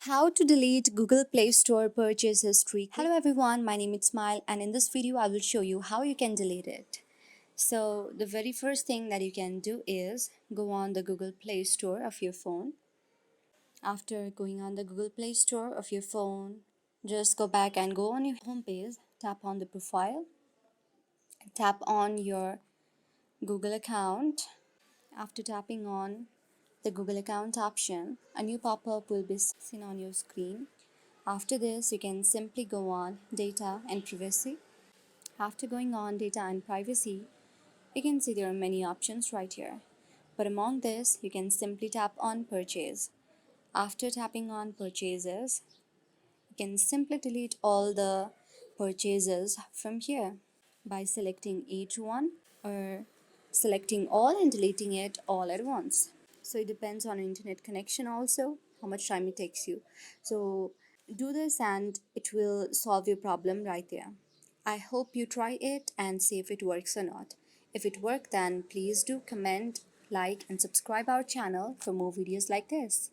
How to delete Google Play Store purchase history. Hello everyone, my name is Smile and in this video I will show you how you can delete it. So the very first thing that you can do is go on the Google Play Store of your phone. After going on the Google Play Store of your phone, just go back and go on your home page, tap on the profile, tap on your Google account. After tapping on the Google account option, a new pop-up will be seen on your screen. After this, you can simply go on data and privacy. After going on data and privacy, you can see there are many options right here. But among this, you can simply tap on purchase. After tapping on purchases, you can simply delete all the purchases from here by selecting each one or selecting all and deleting it all at once. So it depends on internet connection also, how much time it takes you. So do this and it will solve your problem right there. I hope you try it and see if it works or not. If it worked, then please do comment, like and subscribe our channel for more videos like this.